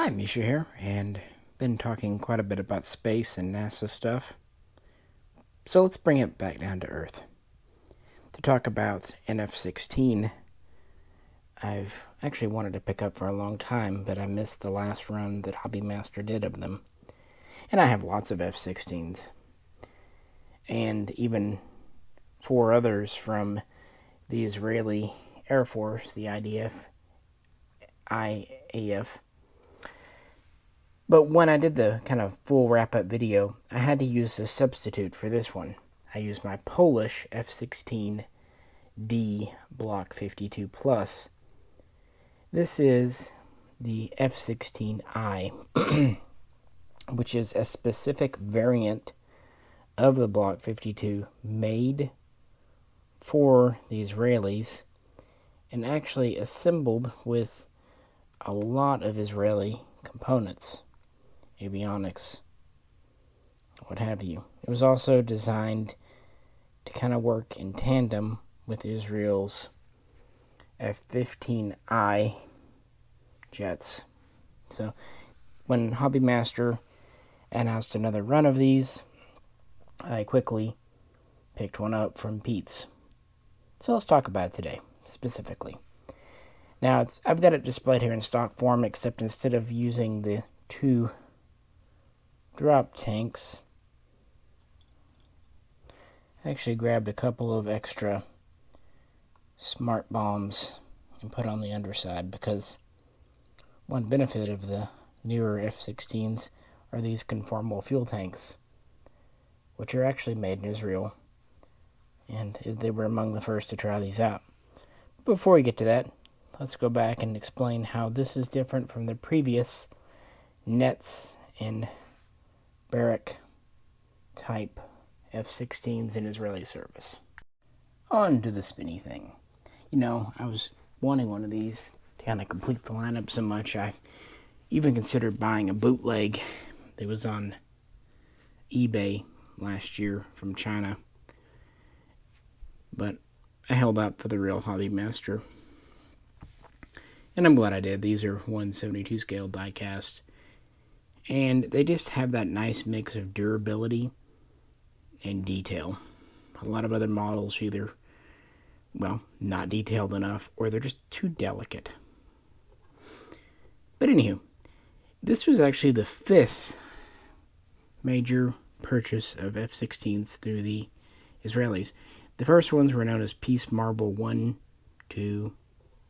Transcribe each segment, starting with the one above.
Hi, Misha here, and been talking quite a bit about space and NASA stuff. So let's bring it back down to Earth. To talk about an F-16, I've actually wanted to pick up for a long time, but I missed the last run that Hobby Master did of them. And I have lots of F-16s. And even 4 others from the Israeli Air Force, the IDF-IAF. But when I did the kind of full wrap-up video, I had to use a substitute for this one. I used my Polish F-16D Block 52 Plus. This is the F-16I, which is a specific variant of the Block 52 made for the Israelis and actually assembled with a lot of Israeli components. Avionics, what have you. It was also designed to kind of work in tandem with Israel's F-15I jets. So when Hobby Master announced another run of these, I quickly picked one up from Pete's. So let's talk about it today, specifically. Now, I've got it displayed here in stock form, except instead of using the 2 drop tanks, I actually grabbed a couple of extra smart bombs and put on the underside, because one benefit of the newer F-16s are these conformable fuel tanks, which are actually made in Israel, and they were among the first to try these out. Before we get to that, let's go back and explain how this is different from the previous nets and barrack type F-16s in Israeli service. On to the spinny thing. You know, I was wanting one of these to kind of complete the lineup so much, I even considered buying a bootleg that was on eBay last year from China. But I held out for the real Hobby Master. And I'm glad I did. These are 1/72 scale diecast. And they just have that nice mix of durability and detail. A lot of other models either, well, not detailed enough, or they're just too delicate. But anywho, this was actually the 5th major purchase of F-16s through the Israelis. The first ones were known as Peace Marble 1, 2,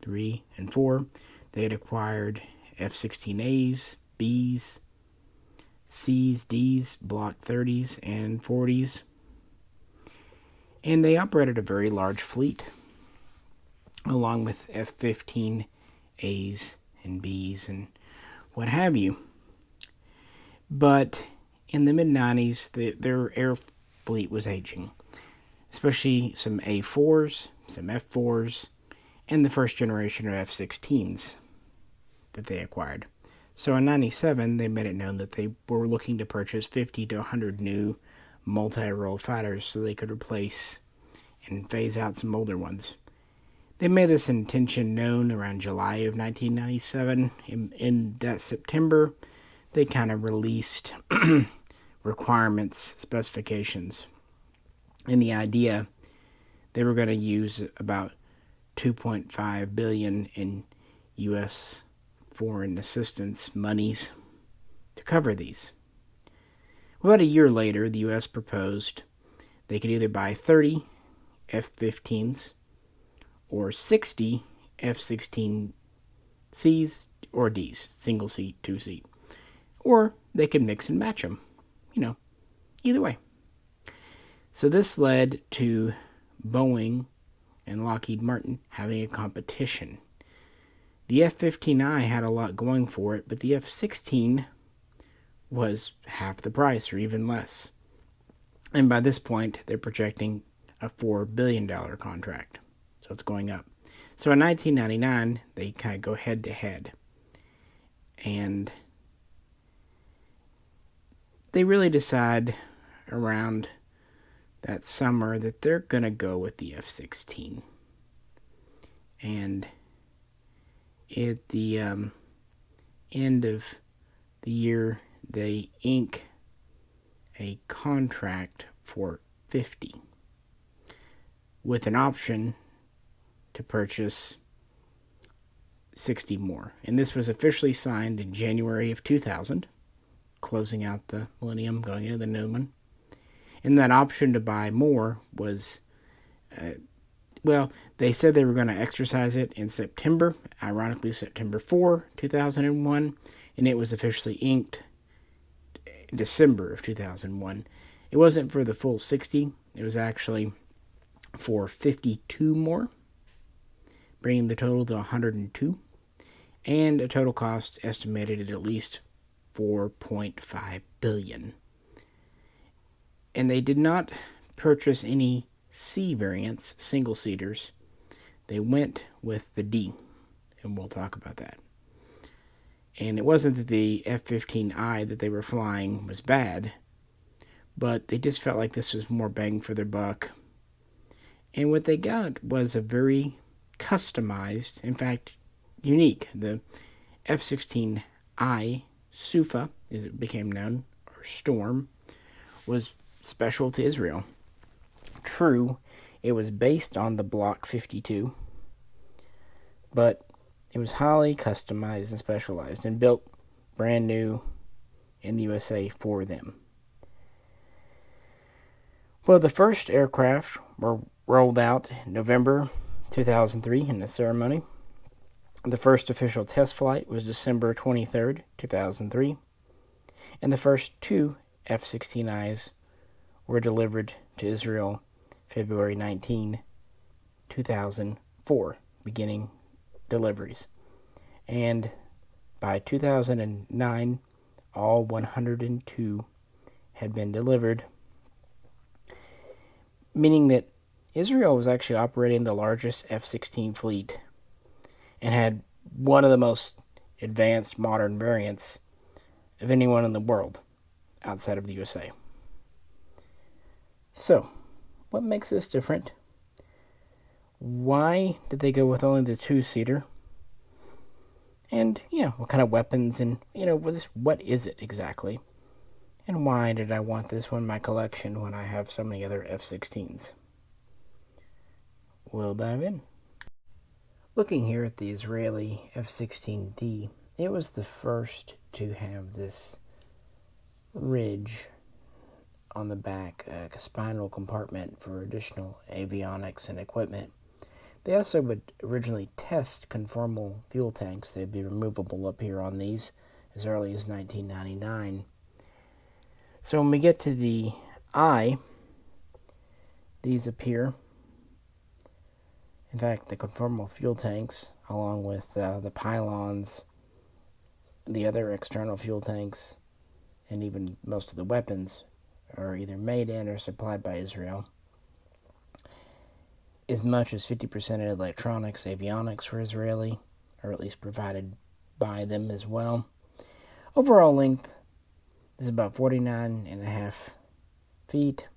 3, and 4. They had acquired F-16As, Bs, Cs, Ds, Block 30s, and 40s. And they operated a very large fleet, along with F-15As and Bs and what have you. But in the mid-90s, their air fleet was aging, especially some A4s, some F4s, and the first generation of F-16s that they acquired. So in 97, they made it known that they were looking to purchase 50 to 100 new multi-role fighters so they could replace and phase out some older ones. They made this intention known around July of 1997. In that September, they kind of released requirements, specifications. And the idea, they were going to use about $2.5 billion in U.S. foreign assistance monies to cover these. About a year later, the U.S. proposed they could either buy 30 F-15s or 60 F-16Cs or Ds, single seat, 2 seat, or they could mix and match them. Either way. So this led to Boeing and Lockheed Martin having a competition. The F-15I had a lot going for it, but the F-16 was half the price or even less. And by this point, they're projecting a $4 billion contract. So it's going up. So in 1999, they kind of go head to head. And they really decide around that summer that they're going to go with the F-16. And at the end of the year they ink a contract for 50 with an option to purchase 60 more. And this was officially signed in January of 2000, closing out the millennium, going into the new one. And that option to buy more was, they said they were going to exercise it in September, ironically September 4, 2001, and it was officially inked in December of 2001. It wasn't for the full 60, it was actually for 52 more, bringing the total to 102, and a total cost estimated at least $4.5 billion. And they did not purchase any C variants, single-seaters. They went with the D, and we'll talk about that. And it wasn't that the F-16I that they were flying was bad, but they just felt like this was more bang for their buck. And what they got was a very customized, in fact, unique. The F-16I Sufa, as it became known, or Storm, was special to Israel. True, it was based on the Block 52, but it was highly customized and specialized and built brand new in the USA for them. Well, the first aircraft were rolled out in November 2003 in a ceremony. The first official test flight was December 23rd, 2003, and the first two F-16Is were delivered to Israel February 19, 2004, beginning deliveries. And by 2009, all 102 had been delivered, meaning that Israel was actually operating the largest F-16 fleet and had one of the most advanced modern variants of anyone in the world outside of the USA. So, what makes this different? Why did they go with only the two-seater? And, what kind of weapons and, what is it exactly? And why did I want this one in my collection when I have so many other F-16s? We'll dive in. Looking here at the Israeli F-16D, it was the first to have this ridge on the back, a spinal compartment for additional avionics and equipment. They also would originally test conformal fuel tanks. They'd be removable up here on these as early as 1999. So when we get to the I, these appear. In fact, the conformal fuel tanks, along with the pylons, the other external fuel tanks, and even most of the weapons, are either made in or supplied by Israel. As much as 50% of electronics, avionics were Israeli, or at least provided by them as well. Overall length is about 49.5 feet.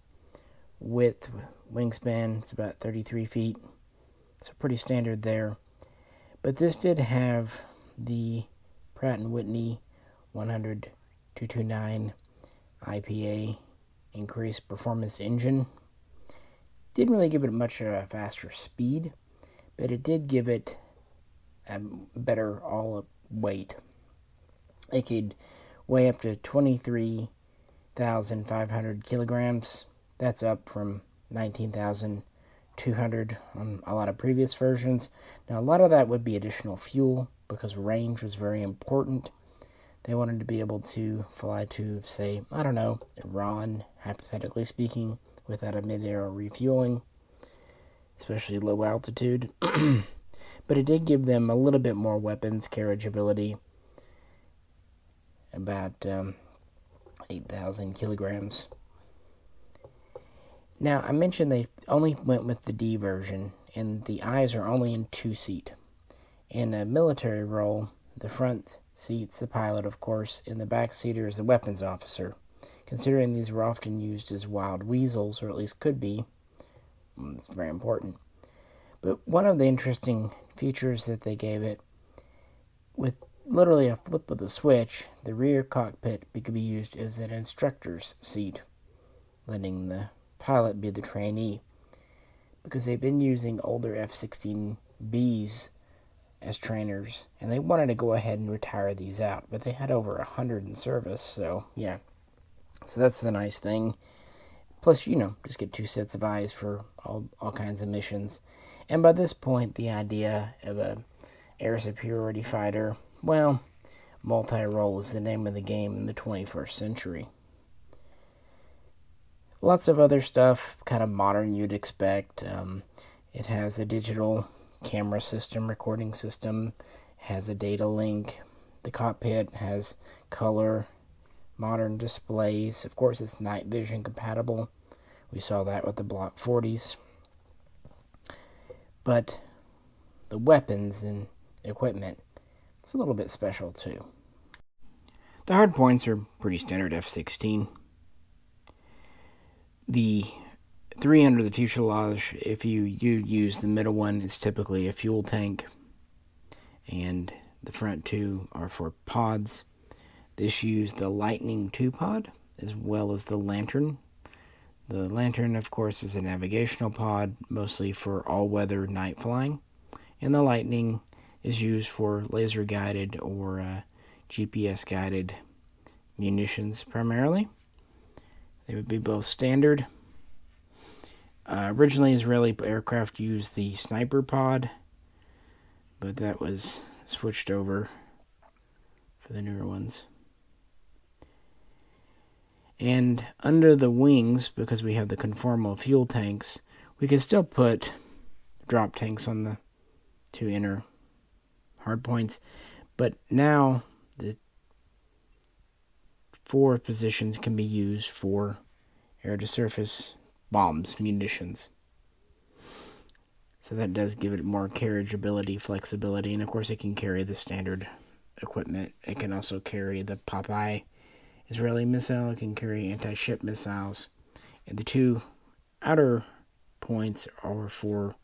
Width, wingspan, it's about 33 feet. So pretty standard there. But this did have the Pratt & Whitney 100-229 IPA increased performance engine. Didn't really give it much of a faster speed, but it did give it a better all-up weight. It could weigh up to 23,500 kilograms. That's up from 19,200 on a lot of previous versions. Now, a lot of that would be additional fuel because range was very important. They wanted to be able to fly to, say, Iran, hypothetically speaking, without a mid-air refueling, especially low altitude. But it did give them a little bit more weapons carriage ability, about 8,000 kilograms. Now, I mentioned they only went with the D version, and the I's are only in two-seat. In a military role, the front seat's the pilot, of course, and the back seater is the weapons officer. Considering these were often used as wild weasels, or at least could be, it's very important. But one of the interesting features that they gave it, with literally a flip of the switch, the rear cockpit could be used as an instructor's seat, letting the pilot be the trainee. Because they've been using older F-16Bs as trainers, and they wanted to go ahead and retire these out, but they had over 100 in service, so yeah. So that's the nice thing. Plus, just get 2 sets of eyes for all kinds of missions. And by this point, the idea of a air superiority fighter, well, multirole is the name of the game in the 21st century. Lots of other stuff, kind of modern you'd expect. It has a digital camera system, recording system, has a data link. The cockpit has color, modern displays. Of course, it's night vision compatible. We saw that with the Block 40s. But the weapons and equipment, it's a little bit special too. The hard points are pretty standard F-16. The 3 under the fuselage, if you use the middle one, it's typically a fuel tank, and the front 2 are for pods. This used the Lightning II pod as well as the Lantern. The Lantern, of course, is a navigational pod, mostly for all-weather night flying, and the Lightning is used for laser-guided or GPS-guided munitions primarily. They would be both standard. Originally, Israeli aircraft used the sniper pod, but that was switched over for the newer ones. And under the wings, because we have the conformal fuel tanks, we can still put drop tanks on the 2 inner hardpoints, but now the 4 positions can be used for air-to-surface bombs, munitions. So that does give it more carriageability, flexibility, and of course it can carry the standard equipment. It can also carry the Popeye Israeli missile. It can carry anti-ship missiles. And the 2 outer points are for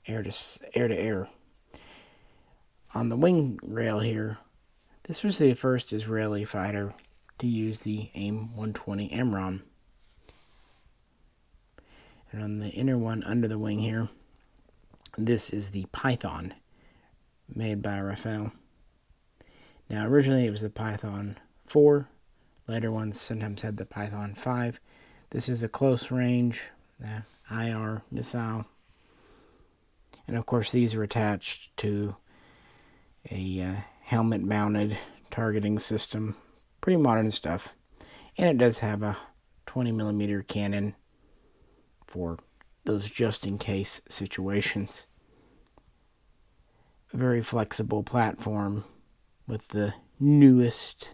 air-to-air. On the wing rail here, this was the first Israeli fighter to use the AIM-120 Amron. And on the inner one under the wing here, this is the Python, made by Rafael. Now, originally it was the Python 4. Later ones sometimes had the Python 5. This is a close range IR missile. And of course, these are attached to a helmet-mounted targeting system. Pretty modern stuff. And it does have a 20mm cannon for those just-in-case situations. A very flexible platform with the newest,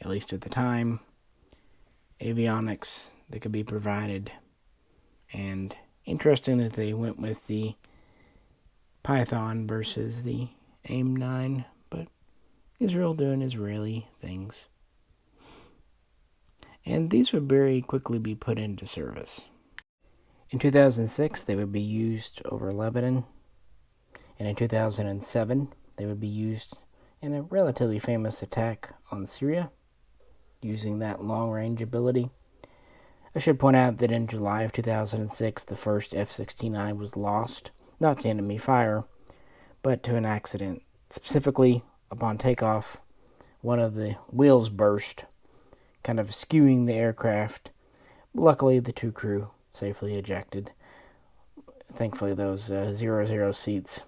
at least at the time, avionics that could be provided. And interesting that they went with the Python versus the AIM-9, but Israel doing Israeli things. And these would very quickly be put into service. In 2006, they would be used over Lebanon, and in 2007, they would be used in a relatively famous attack on Syria, using that long-range ability. I should point out that in July of 2006, the first F-16I was lost, not to enemy fire, but to an accident. Specifically, upon takeoff, one of the wheels burst, kind of skewing the aircraft. Luckily, the 2 crew safely ejected. Thankfully, those 00 seats,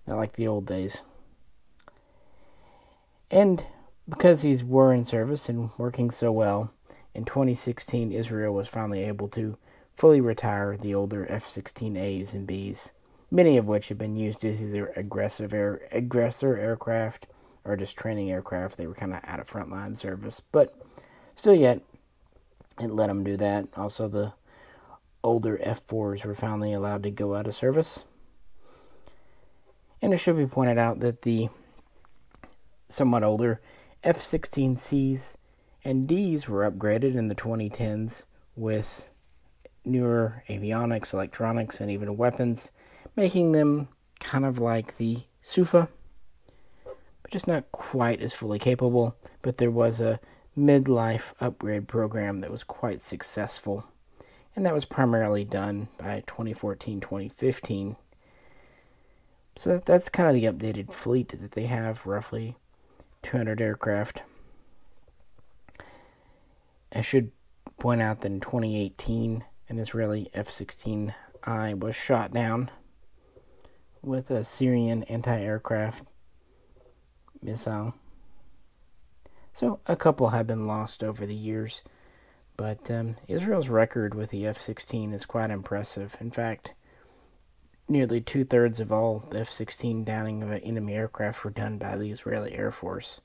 not like the old days. And because these were in service and working so well, in 2016, Israel was finally able to fully retire the older F-16As and Bs, many of which had been used as either aggressor aircraft or just training aircraft. They were kind of out of frontline service, but still yet, it let them do that. Also, the older F-4s were finally allowed to go out of service. And it should be pointed out that the somewhat older F-16Cs and Ds were upgraded in the 2010s with newer avionics, electronics, and even weapons, making them kind of like the Sufa. But just not quite as fully capable, but there was a midlife upgrade program that was quite successful, and that was primarily done by 2014-2015. So that's kind of the updated fleet that they have, roughly 200 aircraft. I should point out that in 2018, an Israeli F-16I was shot down with a Syrian anti-aircraft missile. So a couple have been lost over the years, but Israel's record with the F-16 is quite impressive. In fact, nearly 2/3 of all F-16 downing of enemy aircraft were done by the Israeli Air Force.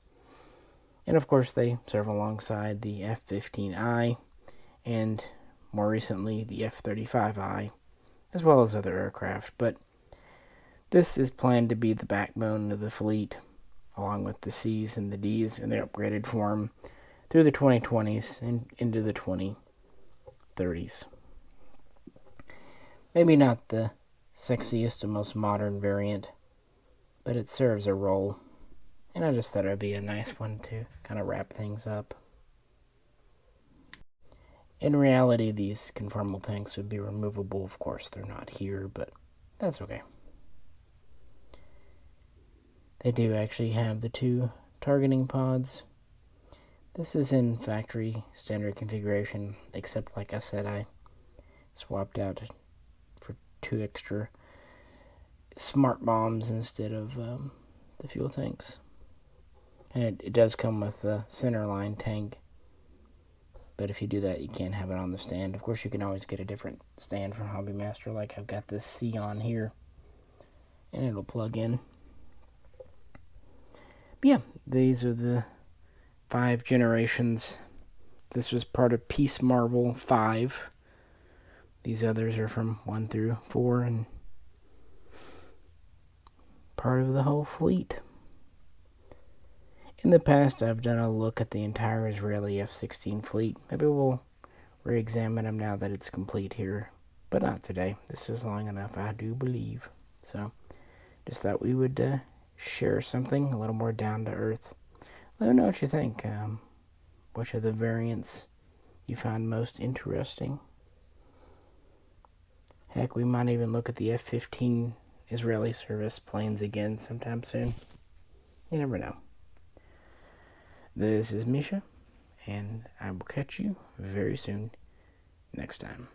And of course, they serve alongside the F-15I and more recently the F-35I, as well as other aircraft. But this is planned to be the backbone of the fleet, along with the Cs and the Ds in their upgraded form through the 2020s and into the 2030s. Maybe not the sexiest and most modern variant, but it serves a role. And I just thought it would be a nice one to kind of wrap things up. In reality, these conformal tanks would be removable. Of course, they're not here, but that's okay. They do actually have the 2 targeting pods. This is in factory standard configuration, except like I said, I swapped out for 2 extra smart bombs instead of the fuel tanks. And it does come with the centerline tank, but if you do that, you can't have it on the stand. Of course, you can always get a different stand from Hobby Master, like I've got this C on here, and it'll plug in. But yeah, these are the 5 generations. This was part of Peace Marble 5. These others are from 1 through 4 and part of the whole fleet. In the past, I've done a look at the entire Israeli F-16 fleet. Maybe we'll re-examine them now that it's complete here, but not today. This is long enough, I do believe. So, just thought we would share something a little more down to earth. Let me know what you think. Which of the variants you find most interesting? Heck, we might even look at the F-15 Israeli service planes again sometime soon. You never know. This is Misha, and I will catch you very soon next time.